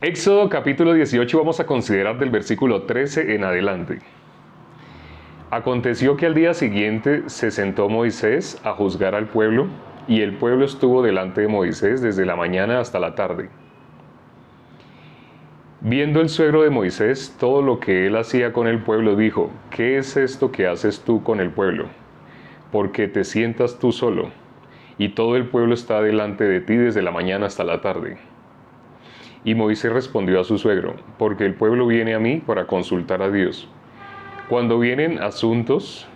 Éxodo capítulo 18 vamos a considerar del versículo 13 en adelante. Aconteció que al día siguiente se sentó Moisés a juzgar al pueblo, y el pueblo estuvo delante de Moisés desde la mañana hasta la tarde. Viendo el suegro de Moisés todo lo que él hacía con el pueblo, dijo: ¿Qué es esto que haces tú con el pueblo? Porque te sientas tú solo, y todo el pueblo está delante de ti desde la mañana hasta la tarde. Y Moisés respondió a su suegro: porque el pueblo viene a mí para consultar a Dios. Cuando tienen asuntos,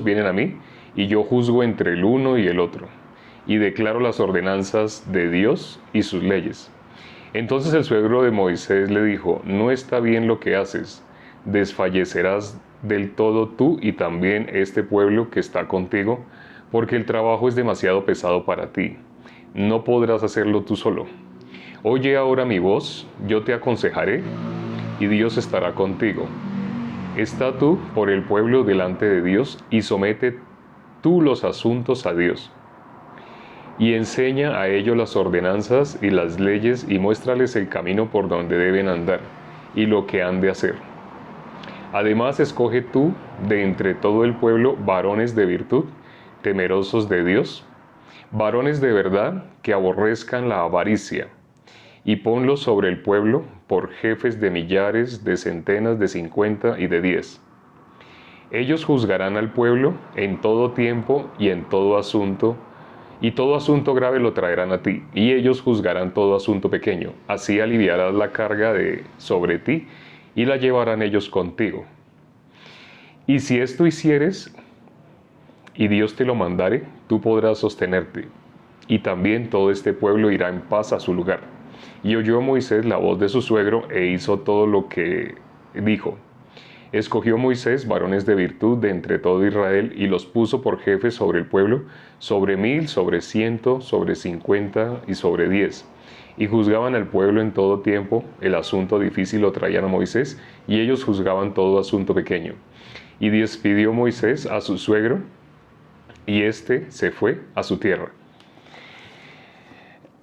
vienen a mí, y yo juzgo entre el uno y el otro, y declaro las ordenanzas de Dios y sus leyes. Entonces el suegro de Moisés le dijo: no está bien lo que haces, desfallecerás del todo tú y también este pueblo que está contigo, porque el trabajo es demasiado pesado para ti. No podrás hacerlo tú solo. Oye ahora mi voz, yo te aconsejaré, y Dios estará contigo. Está tú por el pueblo delante de Dios, y somete tú los asuntos a Dios. Y enseña a ellos las ordenanzas y las leyes, y muéstrales el camino por donde deben andar, y lo que han de hacer. Además, escoge tú de entre todo el pueblo varones de virtud, temerosos de Dios, varones de verdad que aborrezcan la avaricia, y ponlos sobre el pueblo por jefes de millares, de centenas, de 50 y de 10. Ellos juzgarán al pueblo en todo tiempo y en todo asunto, y todo asunto grave lo traerán a ti, y ellos juzgarán todo asunto pequeño. Así aliviarás la carga sobre ti, y la llevarán ellos contigo. Y si esto hicieres, y Dios te lo mandare, tú podrás sostenerte, y también todo este pueblo irá en paz a su lugar. Y oyó Moisés la voz de su suegro, e hizo todo lo que dijo. Escogió Moisés varones de virtud de entre todo Israel, y los puso por jefes sobre el pueblo, sobre 1000, sobre 100, sobre 50 y sobre 10. Y juzgaban al pueblo en todo tiempo. El asunto difícil lo traían a Moisés, y ellos juzgaban todo asunto pequeño. Y despidió Moisés a su suegro, y éste se fue a su tierra.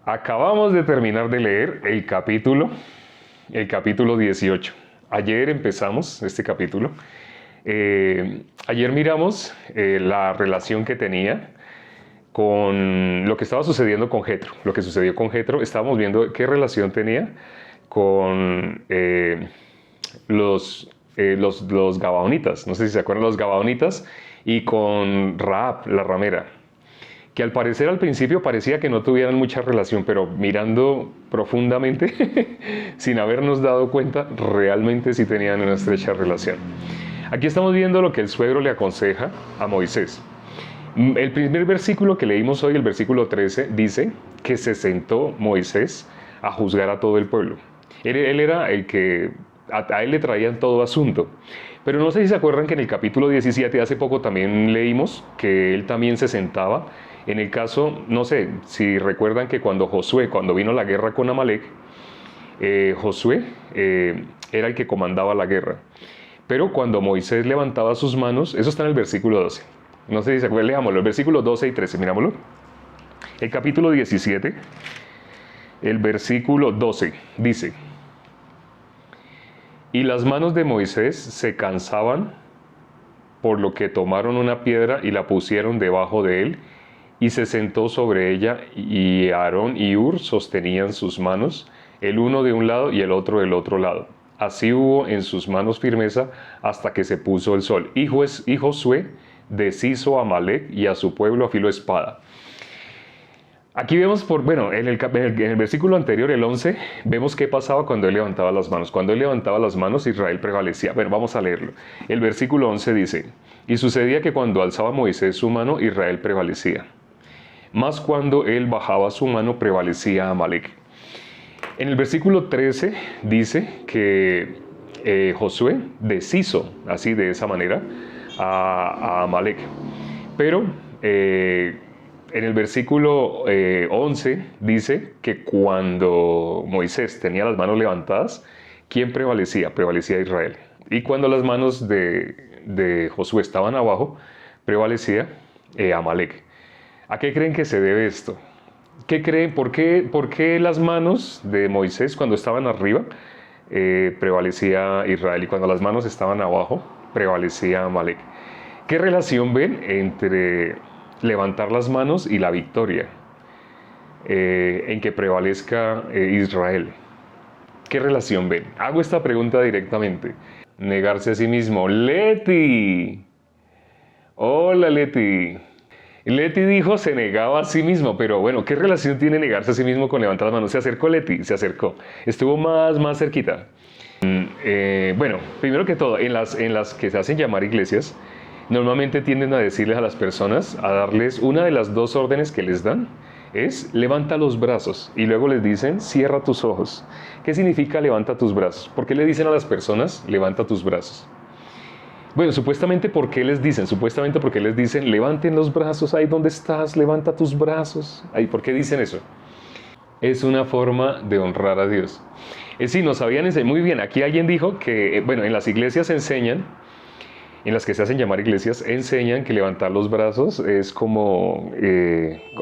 Acabamos de terminar de leer el capítulo 18. Ayer empezamos este capítulo. Ayer miramos la relación que tenía con lo que estaba sucediendo con Jetro. Lo que sucedió con Jetro, estábamos viendo qué relación tenía con los Gabaonitas. No sé si se acuerdan, los Gabaonitas, y con Rahab, la ramera, que al parecer al principio parecía que no tuvieran mucha relación, pero mirando profundamente, sin habernos dado cuenta, realmente sí tenían una estrecha relación. Aquí estamos viendo lo que el suegro le aconseja a Moisés. El primer versículo que leímos hoy, el versículo 13, dice que se sentó Moisés a juzgar a todo el pueblo. Él era el que a él le traían todo asunto. Pero no sé si se acuerdan que en el capítulo 17, hace poco también leímos que él también se sentaba. En el caso, no sé si recuerdan que cuando vino la guerra con Amalek, Josué era el que comandaba la guerra. Pero cuando Moisés levantaba sus manos, eso está en el versículo 12. No sé si se acuerdan, leámoslo, el versículo 12 y 13, mirámoslo. El capítulo 17, el versículo 12, dice: y las manos de Moisés se cansaban, por lo que tomaron una piedra y la pusieron debajo de él, y se sentó sobre ella, y Aarón y Hur sostenían sus manos, el uno de un lado y el otro del otro lado. Así hubo en sus manos firmeza hasta que se puso el sol. Y Josué deshizo a Amalek y a su pueblo a filo de espada. Aquí vemos, en el versículo anterior, el 11, vemos qué pasaba cuando él levantaba las manos. Cuando él levantaba las manos, Israel prevalecía. Bueno, vamos a leerlo. El versículo 11 dice: y sucedía que cuando alzaba Moisés su mano, Israel prevalecía. Mas cuando él bajaba su mano, prevalecía Amalek. En el versículo 13 dice que Josué deshizo, así de esa manera, a Amalek. Pero en el versículo 11 dice que cuando Moisés tenía las manos levantadas, ¿quién prevalecía? Prevalecía Israel. Y cuando las manos de Josué estaban abajo, prevalecía Amalek. ¿A qué creen que se debe esto? ¿Qué creen? Por qué las manos de Moisés cuando estaban arriba prevalecía Israel y cuando las manos estaban abajo prevalecía Amalek? ¿Qué relación ven entre levantar las manos y la victoria en que prevalezca Israel? ¿Qué relación ven? Hago esta pregunta directamente. Negarse a sí mismo. Leti. Hola, Leti. Leti dijo se negaba a sí mismo, pero bueno, ¿qué relación tiene negarse a sí mismo con levantar las manos? Se acercó Leti, se acercó. Estuvo más cerquita. Bueno, primero que todo, en las que se hacen llamar iglesias, normalmente tienden a decirles a las personas, a darles una de las dos órdenes que les dan, es levanta los brazos y luego les dicen cierra tus ojos. ¿Qué significa levanta tus brazos? ¿Por qué le dicen a las personas levanta tus brazos? Bueno, supuestamente ¿por qué les dicen? Supuestamente porque les dicen levanten los brazos, ahí donde estás, levanta tus brazos. Ahí, ¿por qué dicen eso? Es una forma de honrar a Dios. Sí, nos habían enseñado, muy bien, aquí alguien dijo que, bueno, en las iglesias enseñan, en las que se hacen llamar iglesias, enseñan que levantar los brazos es como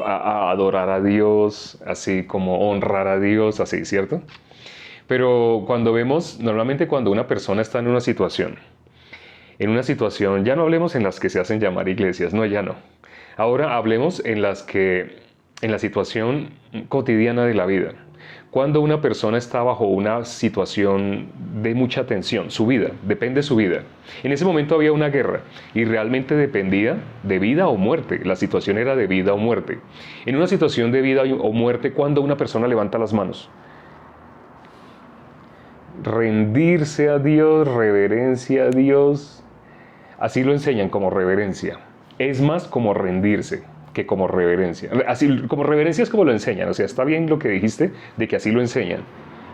a adorar a Dios, así como honrar a Dios, así, ¿cierto? Pero cuando vemos, normalmente cuando una persona está en una situación, ya no hablemos en las que se hacen llamar iglesias, no, ya no. Ahora hablemos en en la situación cotidiana de la vida. Cuando una persona está bajo una situación de mucha tensión, su vida, depende de su vida. En ese momento había una guerra y realmente dependía de vida o muerte. La situación era de vida o muerte. En una situación de vida o muerte, cuando una persona levanta las manos, rendirse a Dios, reverencia a Dios, así lo enseñan como reverencia. Es más como rendirse que como reverencia. Así, como reverencia es como lo enseñan. O sea, está bien lo que dijiste de que así lo enseñan.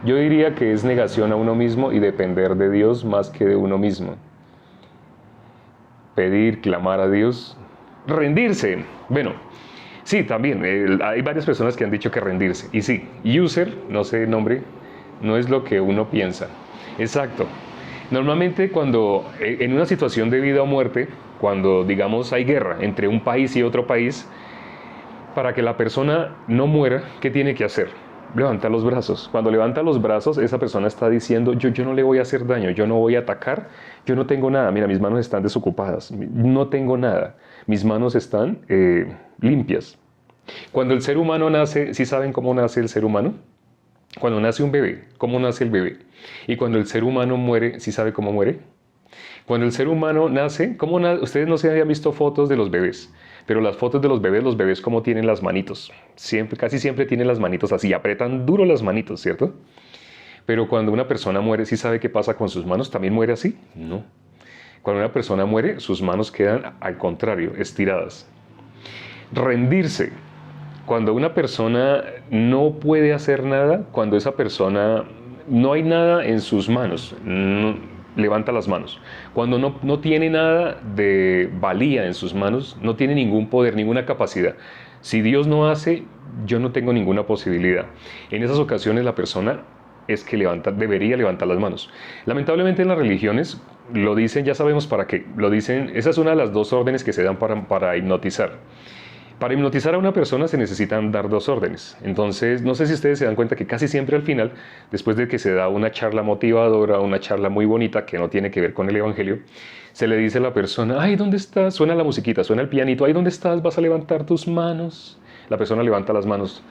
Yo diría que es negación a uno mismo y depender de Dios más que de uno mismo. Pedir, clamar a Dios, rendirse. Bueno, sí, también. Hay varias personas que han dicho que rendirse. Y sí, user, no sé el nombre, no es lo que uno piensa. Exacto. Normalmente cuando en una situación de vida o muerte, cuando digamos hay guerra entre un país y otro país, para que la persona no muera, ¿qué tiene que hacer? Levantar los brazos. Cuando levanta los brazos, esa persona está diciendo, yo no le voy a hacer daño, yo no voy a atacar, yo no tengo nada, mira, mis manos están desocupadas, no tengo nada, mis manos están limpias. Cuando el ser humano nace, ¿sí saben cómo nace el ser humano? Cuando nace un bebé, ¿cómo nace el bebé? Y cuando el ser humano muere, ¿sí sabe cómo muere? Cuando el ser humano nace, ustedes no se habían visto fotos de los bebés, pero las fotos de los bebés cómo tienen las manitos. Casi siempre tienen las manitos así, apretan duro las manitos, ¿cierto? Pero cuando una persona muere, ¿sí sabe qué pasa con sus manos? ¿También muere así? No. Cuando una persona muere, sus manos quedan al contrario, estiradas. Rendirse. Cuando una persona no puede hacer nada, cuando esa persona no hay nada en sus manos, levanta las manos. Cuando no tiene nada de valía en sus manos, no tiene ningún poder, ninguna capacidad. Si Dios no hace, yo no tengo ninguna posibilidad. En esas ocasiones la persona es que debería levantar las manos. Lamentablemente en las religiones lo dicen, ya sabemos para qué, lo dicen, esa es una de las dos órdenes que se dan para hipnotizar. Para hipnotizar a una persona se necesitan dar dos órdenes. Entonces, no sé si ustedes se dan cuenta que casi siempre al final, después de que se da una charla motivadora, una charla muy bonita que no tiene que ver con el Evangelio, se le dice a la persona, ay, ¿dónde estás? Suena la musiquita, suena el pianito, ay, ¿dónde estás? ¿Vas a levantar tus manos? La persona levanta las manos.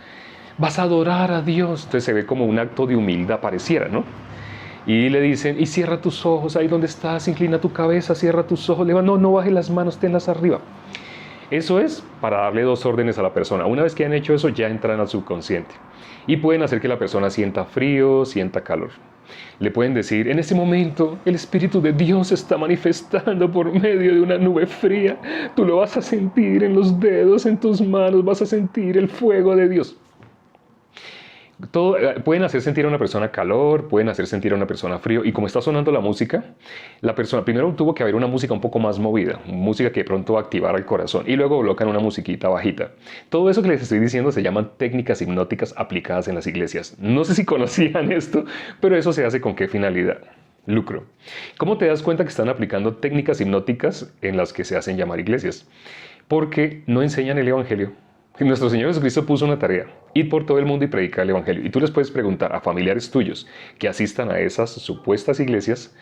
Vas a adorar a Dios. Entonces se ve como un acto de humildad, pareciera, ¿no? Y le dicen, y cierra tus ojos, ahí donde estás, inclina tu cabeza, cierra tus ojos, no bajes las manos, tenlas arriba. Eso es para darle dos órdenes a la persona. Una vez que han hecho eso, ya entran al subconsciente. Y pueden hacer que la persona sienta frío, sienta calor. Le pueden decir, en este momento, el Espíritu de Dios se está manifestando por medio de una nube fría. Tú lo vas a sentir en los dedos, en tus manos, vas a sentir el fuego de Dios. Pueden hacer sentir a una persona calor, pueden hacer sentir a una persona frío, y como está sonando la música, la persona primero tuvo que haber una música un poco más movida, música que de pronto activara el corazón, y luego colocan una musiquita bajita. Todo eso que les estoy diciendo se llaman técnicas hipnóticas aplicadas en las iglesias. No sé si conocían esto, pero eso se hace ¿con qué finalidad? Lucro. ¿Cómo te das cuenta que están aplicando técnicas hipnóticas en las que se hacen llamar iglesias? Porque no enseñan el Evangelio. Nuestro Señor Jesucristo puso una tarea: ir por todo el mundo y predicar el Evangelio. Y tú les puedes preguntar a familiares tuyos que asistan a esas supuestas iglesias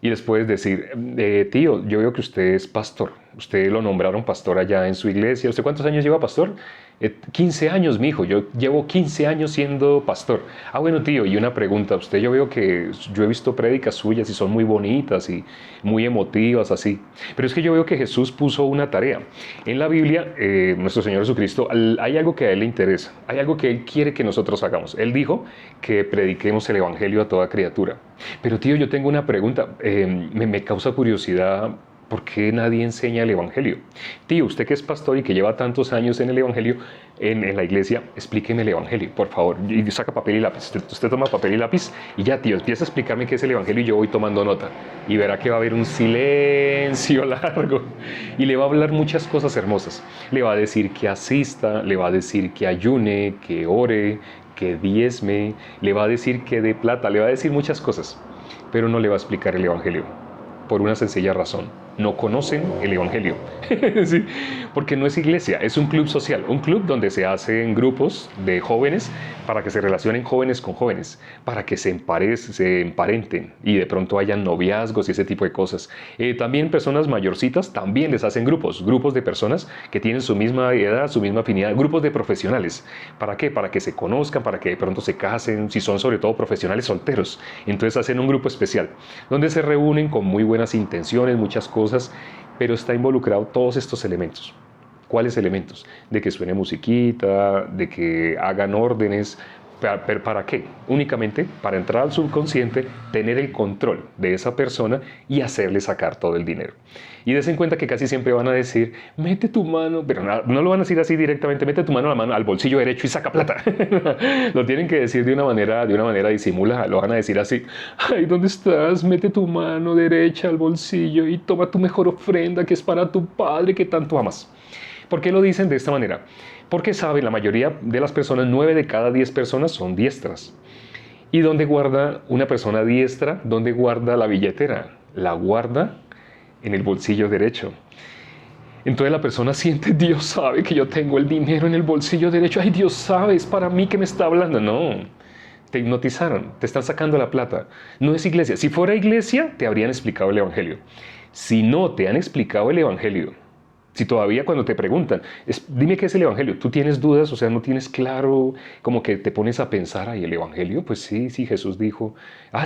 y les puedes decir, tío, yo veo que usted es pastor, usted lo nombraron pastor allá en su iglesia. ¿Usted cuántos años lleva pastor? 15 años, mi hijo, yo llevo 15 años siendo pastor. Ah, bueno, tío, y una pregunta, usted, yo veo que yo he visto prédicas suyas y son muy bonitas y muy emotivas, así. Pero es que yo veo que Jesús puso una tarea. En la Biblia, nuestro Señor Jesucristo, hay algo que a Él le interesa, hay algo que Él quiere que nosotros hagamos. Él dijo que prediquemos el Evangelio a toda criatura. Pero tío, yo tengo una pregunta, me causa curiosidad. ¿Por qué nadie enseña el Evangelio? Tío, usted que es pastor y que lleva tantos años en el Evangelio, en la iglesia, explíqueme el Evangelio, por favor. Y saca papel y lápiz. Usted toma papel y lápiz y ya, tío, empieza a explicarme qué es el Evangelio y yo voy tomando nota. Y verá que va a haber un silencio largo. Y le va a hablar muchas cosas hermosas. Le va a decir que asista, le va a decir que ayune, que ore, que diezme, le va a decir que dé plata, le va a decir muchas cosas. Pero no le va a explicar el Evangelio. Por una sencilla razón: no conocen el Evangelio. Sí, porque no es iglesia, es un club social, un club donde se hacen grupos de jóvenes para que se relacionen jóvenes con jóvenes, para que se emparenten y de pronto hayan noviazgos y ese tipo de cosas. También personas mayorcitas también les hacen grupos de personas que tienen su misma edad, su misma afinidad, grupos de profesionales. ¿Para qué? Para que se conozcan, para que de pronto se casen, si son sobre todo profesionales solteros. Entonces hacen un grupo especial donde se reúnen con muy buenas intenciones, muchas cosas, pero está involucrado todos estos elementos. ¿Cuáles elementos? De que suene musiquita, de que hagan órdenes. ¿Para qué? Únicamente para entrar al subconsciente, tener el control de esa persona y hacerle sacar todo el dinero. Y des en cuenta que casi siempre van a decir, mete tu mano, pero no lo van a decir así directamente, mete tu mano al bolsillo derecho y saca plata. Lo tienen que decir de una manera disimulada. Lo van a decir así, ay, ¿dónde estás? Mete tu mano derecha al bolsillo y toma tu mejor ofrenda, que es para tu padre que tanto amas. ¿Por qué lo dicen de esta manera? Porque saben, la mayoría de las personas, 9 de cada 10 personas son diestras. ¿Y dónde guarda una persona diestra? ¿Dónde guarda la billetera? La guarda en el bolsillo derecho. Entonces la persona siente, Dios sabe que yo tengo el dinero en el bolsillo derecho. Ay, Dios sabe, es para mí que me está hablando. No, te hipnotizaron, te están sacando la plata. No es iglesia. Si fuera iglesia, te habrían explicado el Evangelio. Si no te han explicado el Evangelio, si todavía cuando te preguntan, dime qué es el Evangelio, tú tienes dudas, o sea, no tienes claro, como que te pones a pensar, ¿y el Evangelio? Pues sí, Jesús dijo,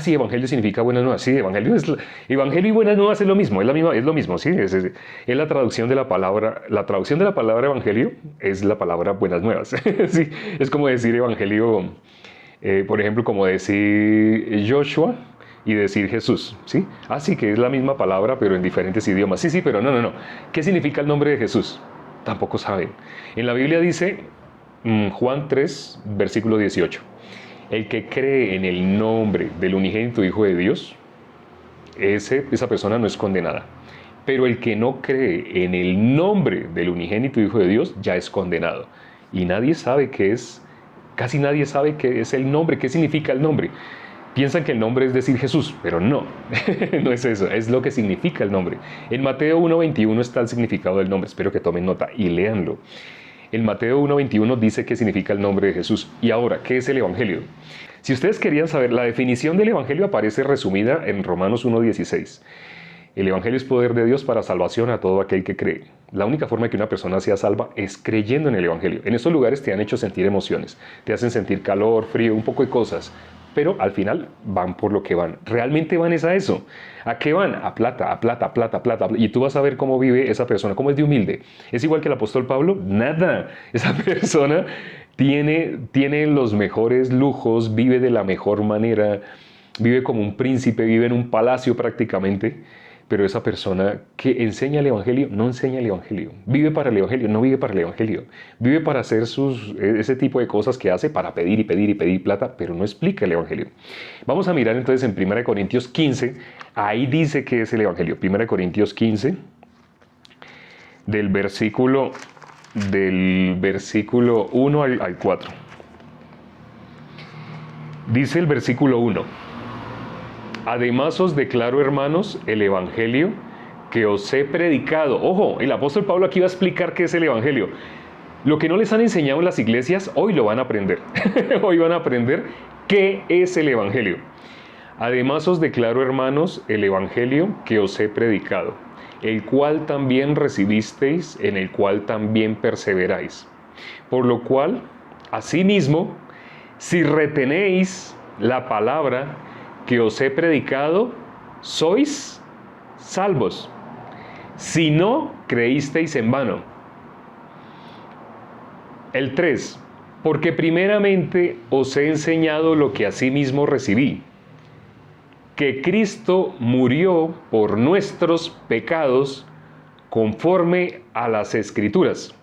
sí, Evangelio significa buenas nuevas. Sí, Evangelio y buenas nuevas es lo mismo, es lo mismo, sí, es la traducción de la palabra Evangelio es la palabra buenas nuevas. Sí, es como decir Evangelio, por ejemplo, como decir Joshua y decir Jesús, ¿sí? Sí, que es la misma palabra, pero en diferentes idiomas. Sí, pero no. ¿Qué significa el nombre de Jesús? Tampoco saben. En la Biblia dice, Juan 3, versículo 18, el que cree en el nombre del unigénito Hijo de Dios, esa persona no es condenada. Pero el que no cree en el nombre del unigénito Hijo de Dios ya es condenado. Y nadie sabe qué es, casi nadie sabe qué es el nombre, qué significa el nombre. Piensan que el nombre es decir Jesús, pero no, no es eso, es lo que significa el nombre. En Mateo 1:21 está el significado del nombre, espero que tomen nota y léanlo. En Mateo 1:21 dice qué significa el nombre de Jesús. Y ahora, ¿qué es el Evangelio? Si ustedes querían saber, la definición del Evangelio aparece resumida en Romanos 1:16. El Evangelio es poder de Dios para salvación a todo aquel que cree. La única forma de que una persona sea salva es creyendo en el Evangelio. En estos lugares te han hecho sentir emociones, te hacen sentir calor, frío, un poco de cosas. Pero al final van por lo que van. Realmente van es a eso. ¿A qué van? A plata, a plata, a plata, a plata. Y tú vas a ver cómo vive esa persona, cómo es de humilde. ¿Es igual que el apóstol Pablo? Nada. Esa persona tiene los mejores lujos, vive de la mejor manera, vive como un príncipe, vive en un palacio prácticamente. Pero esa persona que enseña el Evangelio, no enseña el Evangelio. Vive para el Evangelio, no vive para el Evangelio. Vive para hacer ese tipo de cosas que hace para pedir y pedir y pedir plata, pero no explica el Evangelio. Vamos a mirar entonces en 1 Corintios 15. Ahí dice qué es el Evangelio. 1 Corintios 15, del versículo 1 al 4. Dice el versículo 1. Además os declaro, hermanos, el Evangelio que os he predicado. Ojo, el apóstol Pablo aquí va a explicar qué es el Evangelio. Lo que no les han enseñado en las iglesias, hoy lo van a aprender. Hoy van a aprender qué es el Evangelio. Además os declaro, hermanos, el Evangelio que os he predicado, el cual también recibisteis, en el cual también perseveráis. Por lo cual, asimismo, si retenéis la palabra que os he predicado, sois salvos. Si no creísteis en vano. El 3. Porque primeramente os he enseñado lo que asimismo recibí, que Cristo murió por nuestros pecados conforme a las Escrituras,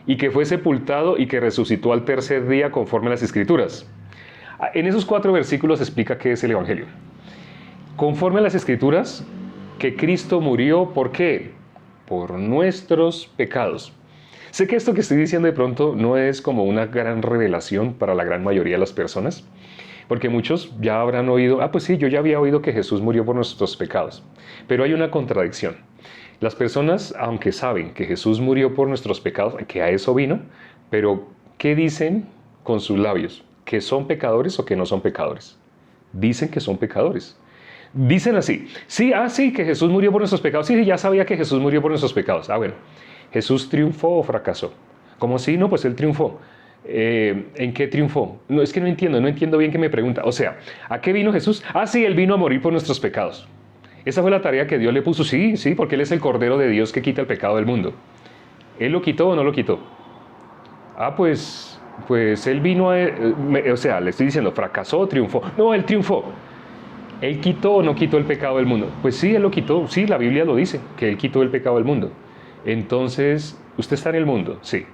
y que fue sepultado y que resucitó al tercer día conforme a las Escrituras. En esos 4 versículos explica qué es el Evangelio. Conforme a las Escrituras, que Cristo murió, ¿por qué? Por nuestros pecados. Sé que esto que estoy diciendo de pronto no es como una gran revelación para la gran mayoría de las personas, porque muchos ya habrán oído, pues sí, yo ya había oído que Jesús murió por nuestros pecados. Pero hay una contradicción. Las personas, aunque saben que Jesús murió por nuestros pecados, que a eso vino, pero ¿qué dicen con sus labios? ¿Que son pecadores o que no son pecadores? Dicen que son pecadores. Dicen así, sí, que Jesús murió por nuestros pecados. Sí, ya sabía que Jesús murió por nuestros pecados. Bueno, ¿Jesús triunfó o fracasó? ¿Cómo así? No, pues él triunfó. ¿En qué triunfó? No, es que no entiendo bien qué me pregunta. O sea, ¿a qué vino Jesús? Sí, él vino a morir por nuestros pecados. Esa fue la tarea que Dios le puso. Sí, porque él es el Cordero de Dios que quita el pecado del mundo. ¿Él lo quitó o no lo quitó? Pues él vino o sea, le estoy diciendo, ¿fracasó o triunfó? No, él triunfó. ¿Él quitó o no quitó el pecado del mundo? Pues sí, él lo quitó. Sí, la Biblia lo dice, que él quitó el pecado del mundo. Entonces, ¿usted está en el mundo? Sí.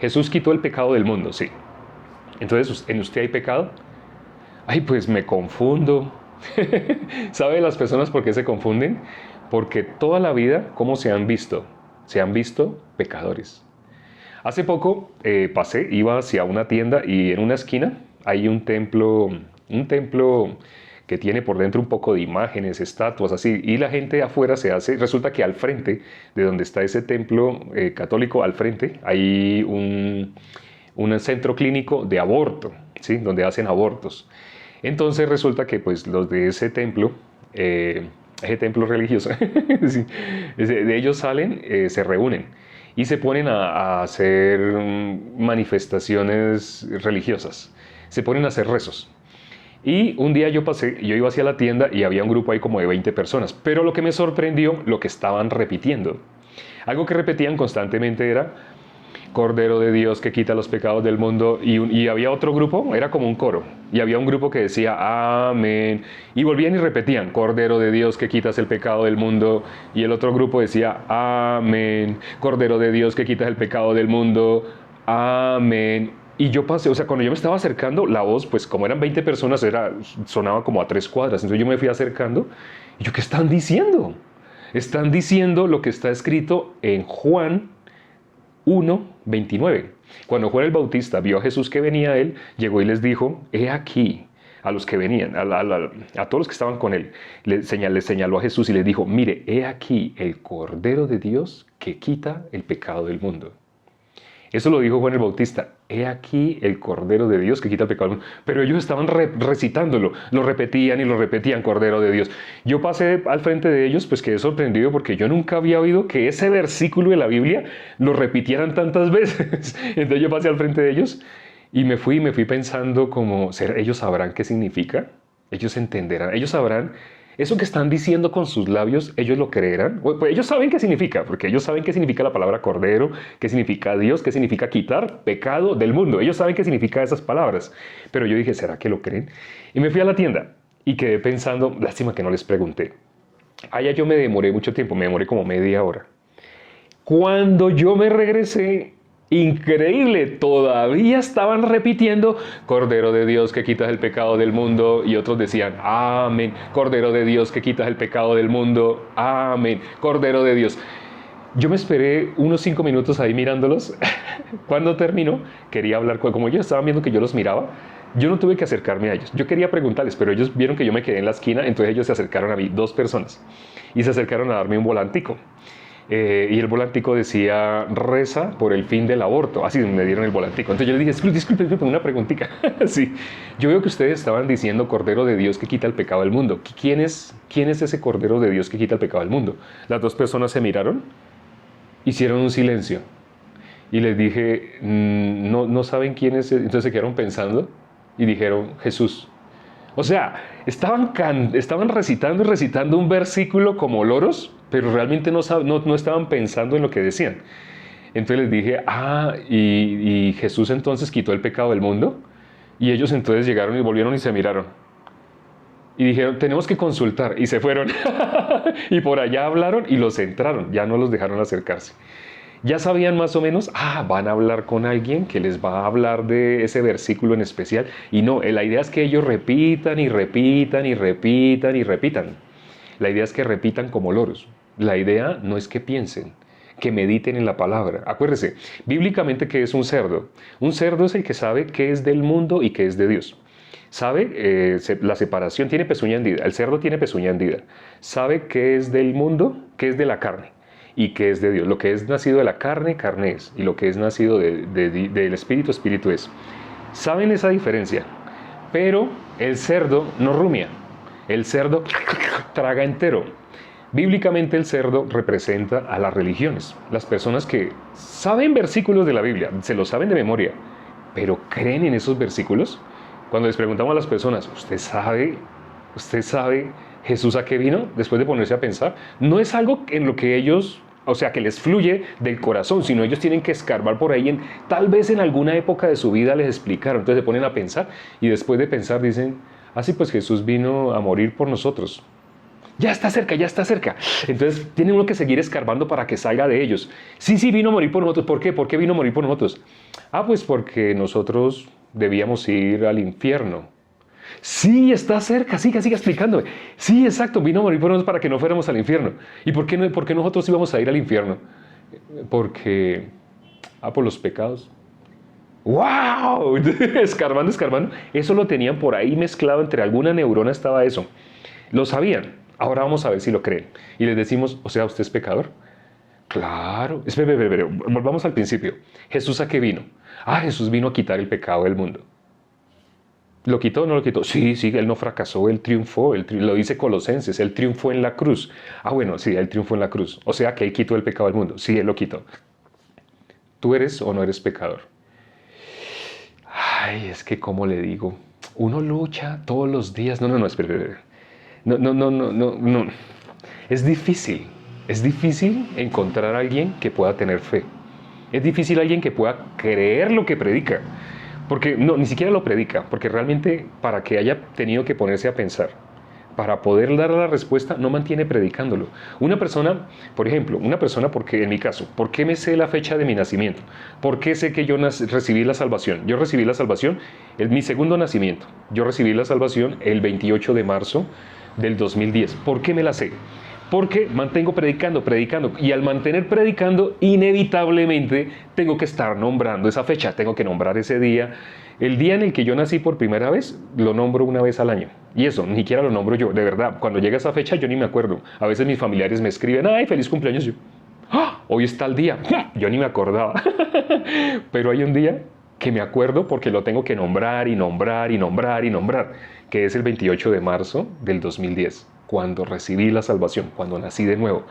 Jesús quitó el pecado del mundo, sí. Entonces, ¿en usted hay pecado? Pues me confundo. ¿Sabe las personas por qué se confunden? Porque toda la vida, ¿cómo se han visto? Se han visto pecadores. Hace poco iba hacia una tienda y en una esquina hay un templo que tiene por dentro un poco de imágenes, estatuas, así, y la gente afuera resulta que al frente de donde está ese templo católico, al frente hay un centro clínico de aborto, ¿sí? Donde hacen abortos. Entonces resulta que pues los de ese templo religioso, sí, de ellos salen, se reúnen y se ponen a hacer manifestaciones religiosas, se ponen a hacer rezos. Y un día yo iba hacia la tienda y había un grupo ahí como de 20 personas, pero lo que me sorprendió, lo que estaban repitiendo. Algo que repetían constantemente era Cordero de Dios que quita los pecados del mundo, y había otro grupo, era como un coro, y había un grupo que decía amén, y volvían y repetían Cordero de Dios que quitas el pecado del mundo, y el otro grupo decía amén, Cordero de Dios que quitas el pecado del mundo, amén. Y yo pasé, o sea, cuando yo me estaba acercando, la voz, pues como eran 20 personas, sonaba como a 3 cuadras. Entonces yo me fui acercando y yo, ¿qué están diciendo? Están diciendo lo que está escrito en Juan 1:29. Cuando Juan el Bautista vio a Jesús que venía a él, llegó y les dijo, he aquí, a los que venían, a todos los que estaban con él, les señaló a Jesús y les dijo, mire, he aquí el Cordero de Dios que quita el pecado del mundo. Eso lo dijo Juan el Bautista, he aquí el Cordero de Dios que quita el pecado del mundo. Pero ellos estaban recitándolo, lo repetían y lo repetían, Cordero de Dios. Yo pasé al frente de ellos, pues quedé sorprendido porque yo nunca había oído que ese versículo de la Biblia lo repitieran tantas veces. Entonces yo pasé al frente de ellos y me fui pensando como, ¿ellos sabrán qué significa? Ellos entenderán, ellos sabrán. Eso que están diciendo con sus labios, ¿ellos lo creerán? Pues ellos saben qué significa, porque ellos saben qué significa la palabra cordero, qué significa Dios, qué significa quitar pecado del mundo. Ellos saben qué significa esas palabras. Pero yo dije, ¿será que lo creen? Y me fui a la tienda y quedé pensando, lástima que no les pregunté. Allá yo me demoré mucho tiempo, me demoré como media hora. Cuando yo me regresé, increíble, todavía estaban repitiendo Cordero de Dios que quitas el pecado del mundo, y otros decían amén, Cordero de Dios que quitas el pecado del mundo, amén, Cordero de Dios. Yo me esperé unos 5 minutos ahí mirándolos. Cuando terminó, quería hablar, como ellos estaban viendo que yo los miraba, yo no tuve que acercarme a ellos. Yo quería preguntarles, pero ellos vieron que yo me quedé en la esquina, entonces ellos se acercaron a mí, 2 personas, y se acercaron a darme un volantico. Y el volantico decía, reza por el fin del aborto. Así me dieron el volantico. Entonces yo le dije, disculpe, una preguntita. Sí, yo veo que ustedes estaban diciendo Cordero de Dios que quita el pecado del mundo. ¿Quién es ese Cordero de Dios que quita el pecado del mundo? Las dos personas se miraron, hicieron un silencio. Y les dije, no saben quién es. Entonces se quedaron pensando y dijeron, Jesús. O sea, estaban recitando y recitando un versículo como loros, pero realmente no estaban pensando en lo que decían. Entonces les dije, y Jesús entonces quitó el pecado del mundo. Y ellos entonces llegaron y volvieron y se miraron. Y dijeron, tenemos que consultar. Y se fueron. Y por allá hablaron y los entraron. Ya no los dejaron acercarse. Ya sabían más o menos, van a hablar con alguien que les va a hablar de ese versículo en especial. Y no, la idea es que ellos repitan y repitan y repitan y repitan. La idea es que repitan como loros. La idea no es que piensen, que mediten en la palabra. Acuérdese, bíblicamente, ¿qué es un cerdo? Un cerdo es el que sabe qué es del mundo y qué es de Dios. Sabe la separación, tiene pezuña hendida. El cerdo tiene pezuña hendida. Sabe qué es del mundo, qué es de la carne y qué es de Dios. Lo que es nacido de la carne, carne es. Y lo que es nacido del espíritu, espíritu es. ¿Saben esa diferencia? Pero el cerdo no rumia. El cerdo traga entero. Bíblicamente el cerdo representa a las religiones. Las personas que saben versículos de la Biblia, se los saben de memoria, pero creen en esos versículos. Cuando les preguntamos a las personas, ¿usted sabe Jesús a qué vino? Después de ponerse a pensar, no es algo en lo que ellos, o sea, que les fluye del corazón, sino ellos tienen que escarbar por ahí, tal vez en alguna época de su vida les explicaron, entonces se ponen a pensar y después de pensar dicen, sí, pues Jesús vino a morir por nosotros. Ya está cerca, ya está cerca. Entonces tiene uno que seguir escarbando para que salga de ellos. Sí, vino a morir por nosotros. ¿Por qué? ¿Por qué vino a morir por nosotros? Pues porque nosotros debíamos ir al infierno. Sí, está cerca, siga explicándome. Sí, exacto, vino a morir por nosotros para que no fuéramos al infierno. ¿Y por qué nosotros íbamos a ir al infierno? Porque, por los pecados. ¡Wow! Escarbando. Eso lo tenían por ahí mezclado, entre alguna neurona estaba eso. Lo sabían. Ahora vamos a ver si lo creen. Y les decimos, o sea, ¿usted es pecador? Claro. Espera. Volvamos al principio. ¿Jesús a qué vino? Jesús vino a quitar el pecado del mundo. ¿Lo quitó o no lo quitó? Sí, él no fracasó, él triunfó, lo dice Colosenses, él triunfó en la cruz. Bueno, sí, él triunfó en la cruz. O sea que él quitó el pecado del mundo. Sí, él lo quitó. ¿Tú eres o no eres pecador? Es que, ¿cómo le digo? Uno lucha todos los días. No, espera. No. Es difícil encontrar a alguien que pueda tener fe. Es difícil alguien que pueda creer lo que predica. Porque ni siquiera lo predica, porque realmente para que haya tenido que ponerse a pensar, para poder dar la respuesta, no mantiene predicándolo. Una persona, por ejemplo, porque en mi caso, ¿por qué me sé la fecha de mi nacimiento? ¿Por qué sé que yo recibí la salvación? Yo recibí la salvación, es mi segundo nacimiento. Yo recibí la salvación el 28 de marzo del 2010. ¿Por qué me la sé? Porque mantengo predicando, y al mantener predicando, inevitablemente tengo que estar nombrando esa fecha, tengo que nombrar ese día. El día en el que yo nací por primera vez, lo nombro una vez al año. Y eso, ni siquiera lo nombro yo, de verdad. Cuando llega esa fecha, yo ni me acuerdo. A veces mis familiares me escriben, feliz cumpleaños. Yo, hoy está el día. Yo ni me acordaba. Pero hay un día que me acuerdo porque lo tengo que nombrar, que es el 28 de marzo del 2010. Cuando recibí la salvación, cuando nací de nuevo.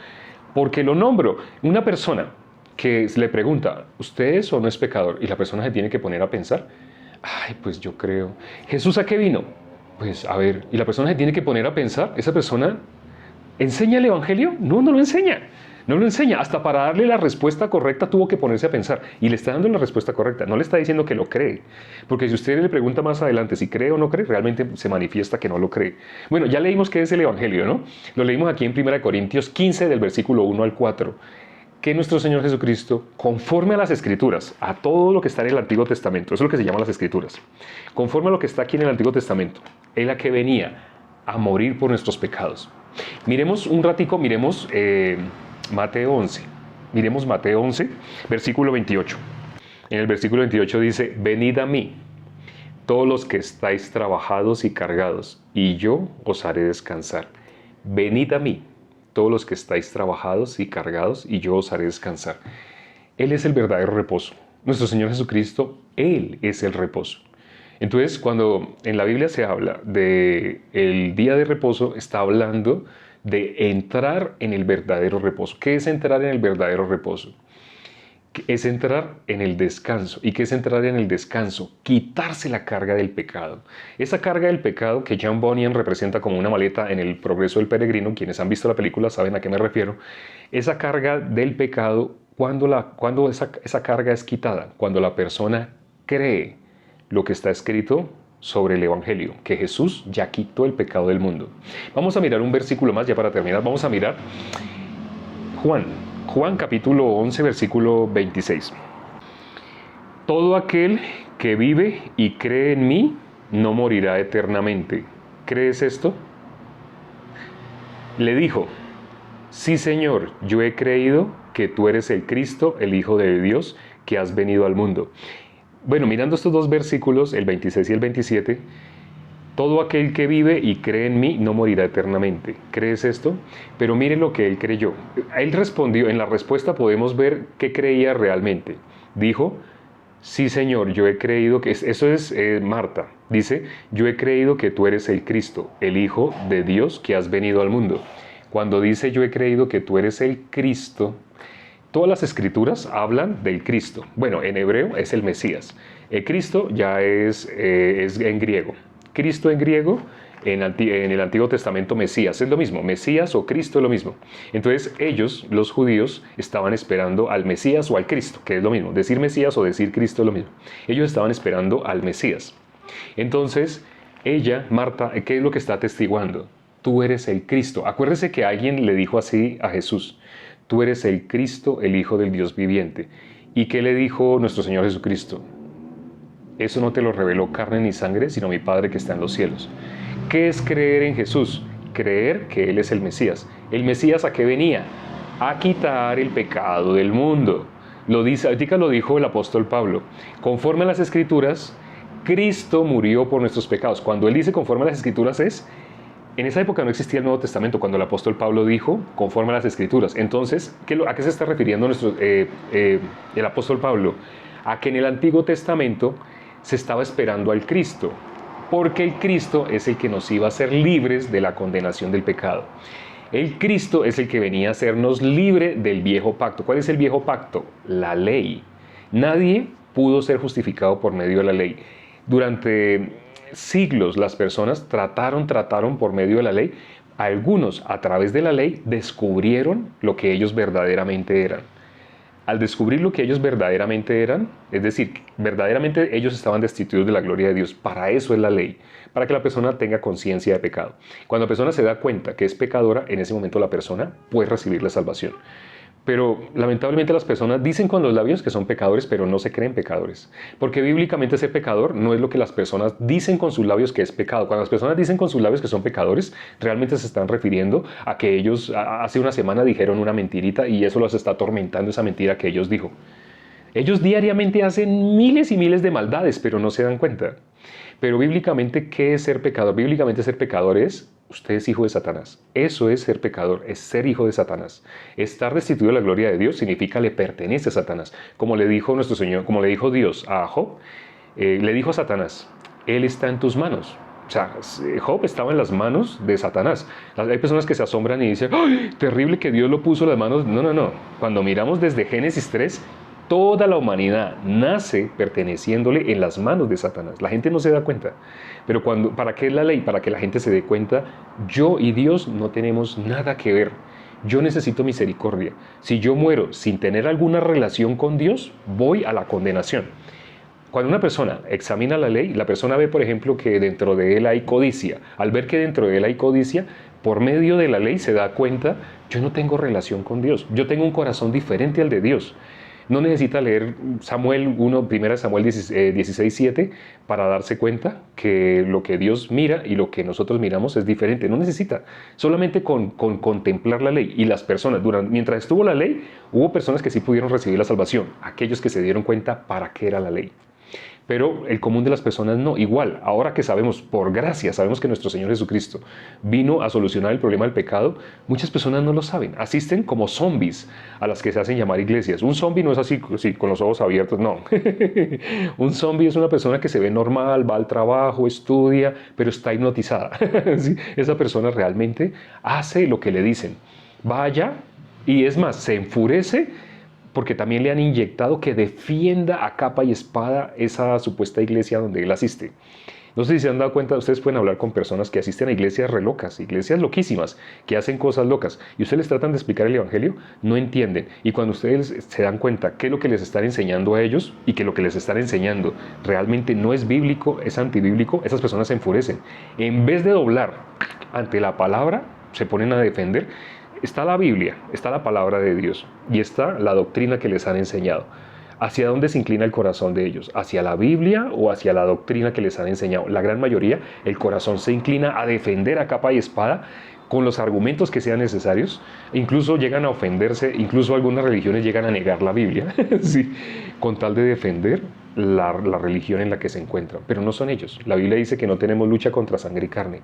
Porque lo nombro. Una persona que le pregunta, ¿usted es o no es pecador? Y la persona se tiene que poner a pensar, pues yo creo. ¿Jesús a qué vino? Pues a ver, y la persona se tiene que poner a pensar, ¿esa persona enseña el evangelio? No lo enseña. No lo enseña. Hasta para darle la respuesta correcta tuvo que ponerse a pensar. Y le está dando la respuesta correcta. No le está diciendo que lo cree. Porque si usted le pregunta más adelante si cree o no cree, realmente se manifiesta que no lo cree. Bueno, ya leímos qué es el evangelio, ¿no? Lo leímos aquí en 1 Corintios 15, del versículo 1 al 4. Que nuestro Señor Jesucristo, conforme a las Escrituras, a todo lo que está en el Antiguo Testamento, eso es lo que se llama las Escrituras, conforme a lo que está aquí en el Antiguo Testamento, Él a que venía a morir por nuestros pecados. Miremos un ratico, Mateo 11. Miremos Mateo 11, versículo 28. En el versículo 28 dice, venid a mí, todos los que estáis trabajados y cargados, y yo os haré descansar. Venid a mí, todos los que estáis trabajados y cargados, y yo os haré descansar. Él es el verdadero reposo. Nuestro Señor Jesucristo, Él es el reposo. Entonces, cuando en la Biblia se habla de el día de reposo, está hablando de entrar en el verdadero reposo. ¿Qué es entrar en el verdadero reposo? Es entrar en el descanso. ¿Y qué es entrar en el descanso? Quitarse la carga del pecado. Esa carga del pecado que John Bunyan representa como una maleta en El progreso del peregrino, quienes han visto la película saben a qué me refiero, esa carga del pecado, cuando esa carga es quitada, cuando la persona cree lo que está escrito sobre el Evangelio, que Jesús ya quitó el pecado del mundo. Vamos a mirar un versículo más ya para terminar. Vamos a mirar Juan capítulo 11, versículo 26. Todo aquel que vive y cree en mí no morirá eternamente. ¿Crees esto? Le dijo: sí, Señor, yo he creído que tú eres el Cristo, el Hijo de Dios, que has venido al mundo. Bueno, mirando estos dos versículos, el 26 y el 27, todo aquel que vive y cree en mí no morirá eternamente. ¿Crees esto? Pero mire lo que él creyó. Él respondió, en la respuesta podemos ver qué creía realmente. Dijo: sí, Señor, yo he creído que... Eso es Marta. Dice: yo he creído que tú eres el Cristo, el Hijo de Dios que has venido al mundo. Cuando dice yo he creído que tú eres el Cristo, todas las escrituras hablan del Cristo. Bueno, en hebreo es el Mesías. El Cristo ya es en griego. Cristo en griego, en el Antiguo Testamento Mesías, es lo mismo. Mesías o Cristo es lo mismo. Entonces ellos, los judíos, estaban esperando al Mesías o al Cristo, que es lo mismo. Decir Mesías o decir Cristo es lo mismo. Ellos estaban esperando al Mesías. Entonces ella, Marta, ¿qué es lo que está atestiguando? Tú eres el Cristo. Acuérdese que alguien le dijo así a Jesús: tú eres el Cristo, el Hijo del Dios viviente. ¿Y qué le dijo nuestro Señor Jesucristo? Eso no te lo reveló carne ni sangre, sino mi Padre que está en los cielos. ¿Qué es creer en Jesús? Creer que Él es el Mesías. ¿El Mesías a qué venía? A quitar el pecado del mundo. Ahorita lo dijo el apóstol Pablo. Conforme a las Escrituras, Cristo murió por nuestros pecados. Cuando él dice conforme a las Escrituras es... En esa época no existía el Nuevo Testamento, cuando el apóstol Pablo dijo conforme a las Escrituras. Entonces, ¿a qué se está refiriendo el apóstol Pablo? A que en el Antiguo Testamento se estaba esperando al Cristo, porque el Cristo es el que nos iba a hacer libres de la condenación del pecado. El Cristo es el que venía a hacernos libre del viejo pacto. ¿Cuál es el viejo pacto? La ley. Nadie pudo ser justificado por medio de la ley. Durante siglos las personas trataron por medio de la ley. Algunos a través de la ley descubrieron lo que ellos verdaderamente eran. Al descubrir lo que ellos verdaderamente eran, es decir, verdaderamente ellos estaban destituidos de la gloria de Dios. Para eso es la ley, para que la persona tenga conciencia de pecado. Cuando la persona se da cuenta que es pecadora, en ese momento la persona puede recibir la salvación. Pero lamentablemente las personas dicen con los labios que son pecadores, pero no se creen pecadores. Porque bíblicamente ser pecador no es lo que las personas dicen con sus labios que es pecado. Cuando las personas dicen con sus labios que son pecadores, realmente se están refiriendo a que ellos hace una semana dijeron una mentirita y eso los está atormentando, esa mentira que ellos dijo. Ellos diariamente hacen miles y miles de maldades, pero no se dan cuenta. Pero bíblicamente, ¿qué es ser pecador? Bíblicamente ser pecador es... Usted es hijo de Satanás. Eso es ser pecador, es ser hijo de Satanás. Estar destituido de la gloria de Dios significa le pertenece a Satanás. Como le dijo nuestro Señor, como le dijo Dios a Job, le dijo a Satanás: Él está en tus manos. O sea, Job estaba en las manos de Satanás. Hay personas que se asombran y dicen: ¡ay, terrible que Dios lo puso en las manos! No. Cuando miramos desde Génesis 3, toda la humanidad nace perteneciéndole en las manos de Satanás. La gente no se da cuenta. Pero ¿para qué es la ley? Para que la gente se dé cuenta, yo y Dios no tenemos nada que ver. Yo necesito misericordia. Si yo muero sin tener alguna relación con Dios, voy a la condenación. Cuando una persona examina la ley, la persona ve, por ejemplo, que dentro de él hay codicia. Al ver que dentro de él hay codicia, por medio de la ley se da cuenta, yo no tengo relación con Dios. Yo tengo un corazón diferente al de Dios. No necesita leer Samuel 1, 1 Samuel 16:7 para darse cuenta que lo que Dios mira y lo que nosotros miramos es diferente. No necesita. Solamente con contemplar la ley. Y las personas, mientras estuvo la ley, hubo personas que sí pudieron recibir la salvación. Aquellos que se dieron cuenta para qué era la ley. Pero el común de las personas no. Igual, ahora que sabemos, por gracia, sabemos que nuestro Señor Jesucristo vino a solucionar el problema del pecado, muchas personas no lo saben. Asisten como zombies a las que se hacen llamar iglesias. Un zombie no es así, con los ojos abiertos, no. Un zombie es una persona que se ve normal, va al trabajo, estudia, pero está hipnotizada. ¿Sí? Esa persona realmente hace lo que le dicen. Vaya, y es más, se enfurece porque también le han inyectado que defienda a capa y espada esa supuesta iglesia donde él asiste. No sé si se han dado cuenta, ustedes pueden hablar con personas que asisten a iglesias re locas, iglesias loquísimas, que hacen cosas locas, y ustedes les tratan de explicar el evangelio, no entienden. Y cuando ustedes se dan cuenta que lo que les están enseñando a ellos y que lo que les están enseñando realmente no es bíblico, es antibíblico, esas personas se enfurecen. En vez de doblar ante la palabra, se ponen a defender. Está la Biblia, está la palabra de Dios y está la doctrina que les han enseñado. ¿Hacia dónde se inclina el corazón de ellos? ¿Hacia la Biblia o hacia la doctrina que les han enseñado? La gran mayoría, el corazón se inclina a defender a capa y espada con los argumentos que sean necesarios. Incluso llegan a ofenderse, incluso algunas religiones llegan a negar la Biblia, sí, con tal de defender la religión en la que se encuentran. Pero no son ellos. La Biblia dice que no tenemos lucha contra sangre y carne.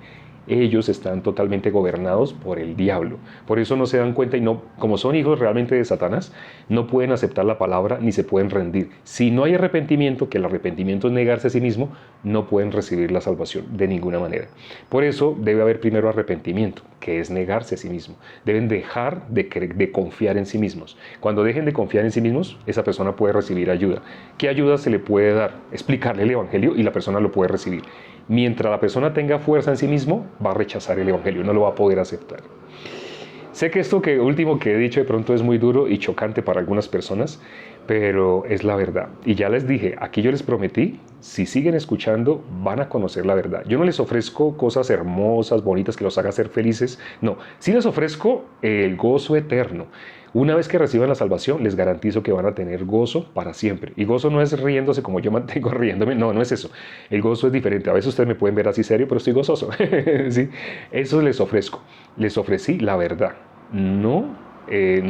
Ellos están totalmente gobernados por el diablo. Por eso no se dan cuenta y no, como son hijos realmente de Satanás, no pueden aceptar la palabra ni se pueden rendir. Si no hay arrepentimiento, que el arrepentimiento es negarse a sí mismo, no pueden recibir la salvación de ninguna manera. Por eso debe haber primero arrepentimiento, que es negarse a sí mismo. Deben dejar de confiar en sí mismos. Cuando dejen de confiar en sí mismos, esa persona puede recibir ayuda. ¿Qué ayuda se le puede dar? Explicarle el evangelio y la persona lo puede recibir. Mientras la persona tenga fuerza en sí mismo, va a rechazar el evangelio, no lo va a poder aceptar. Sé que esto último que he dicho de pronto es muy duro y chocante para algunas personas, pero es la verdad. Y ya les dije, aquí yo les prometí, si siguen escuchando, van a conocer la verdad. Yo no les ofrezco cosas hermosas, bonitas, que los haga ser felices. No, sí les ofrezco el gozo eterno. Una vez que reciban la salvación, les garantizo que van a tener gozo para siempre. Y gozo no es riéndose como yo mantengo riéndome, no, no es eso. El gozo es diferente. A veces ustedes me pueden ver así serio, pero estoy gozoso. ¿Sí? Eso les ofrezco. Les ofrecí la verdad. No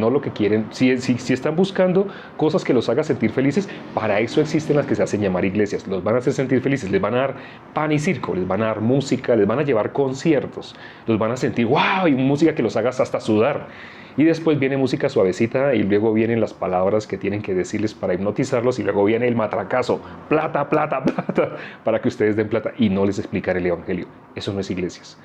lo que quieren. Si están buscando cosas que los hagan sentir felices, para eso existen las que se hacen llamar iglesias. Los van a hacer sentir felices, les van a dar pan y circo, les van a dar música, les van a llevar conciertos, los van a sentir wow, y música que los haga hasta sudar. Y después viene música suavecita y luego vienen las palabras que tienen que decirles para hipnotizarlos y luego viene el matracazo, plata, plata, plata, para que ustedes den plata y no les explicar el evangelio. Eso no es iglesias.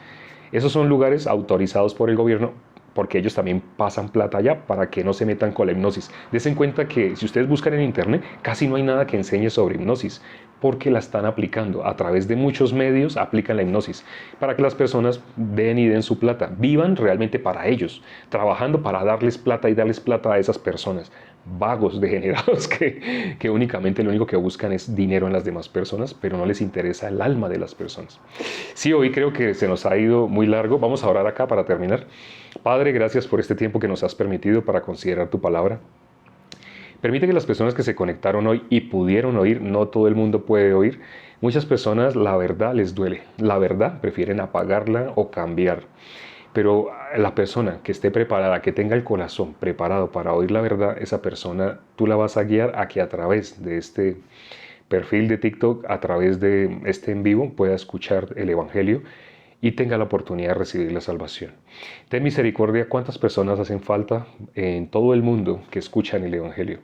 Esos son lugares autorizados por el gobierno porque ellos también pasan plata allá para que no se metan con la hipnosis. Desen cuenta que si ustedes buscan en internet, casi no hay nada que enseñe sobre hipnosis, porque la están aplicando. A través de muchos medios aplican la hipnosis para que las personas den su plata, vivan realmente para ellos, trabajando para darles plata y darles plata a esas personas. Vagos, degenerados que únicamente lo único que buscan es dinero en las demás personas, pero no les interesa el alma de las personas. Sí, hoy creo que se nos ha ido muy largo. Vamos a orar acá para terminar. Padre, gracias por este tiempo que nos has permitido para considerar tu palabra. Permite que las personas que se conectaron hoy y pudieron oír, no todo el mundo puede oír. Muchas personas la verdad les duele. La verdad prefieren apagarla o cambiar. Pero la persona que esté preparada, que tenga el corazón preparado para oír la verdad, esa persona tú la vas a guiar a que a través de este perfil de TikTok, a través de este en vivo, pueda escuchar el evangelio y tenga la oportunidad de recibir la salvación. Ten misericordia, cuántas personas hacen falta en todo el mundo que escuchan el evangelio.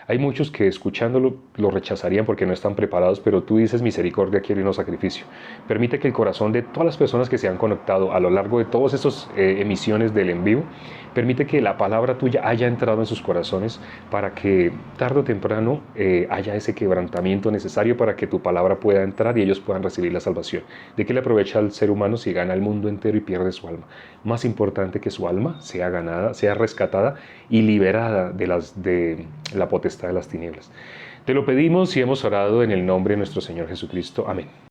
Hay muchos que escuchándolo lo rechazarían porque no están preparados, pero tú dices misericordia, quiero y no sacrificio. Permite que el corazón de todas las personas que se han conectado a lo largo de todas estas emisiones del en vivo, permite que la palabra tuya haya entrado en sus corazones para que tarde o temprano haya ese quebrantamiento necesario para que tu palabra pueda entrar y ellos puedan recibir la salvación. ¿De qué le aprovecha al ser humano si gana el mundo entero y pierde su alma? Más importante que su alma sea ganada, sea rescatada y liberada de la potestad de las tinieblas. Te lo pedimos y hemos orado en el nombre de nuestro Señor Jesucristo. Amén.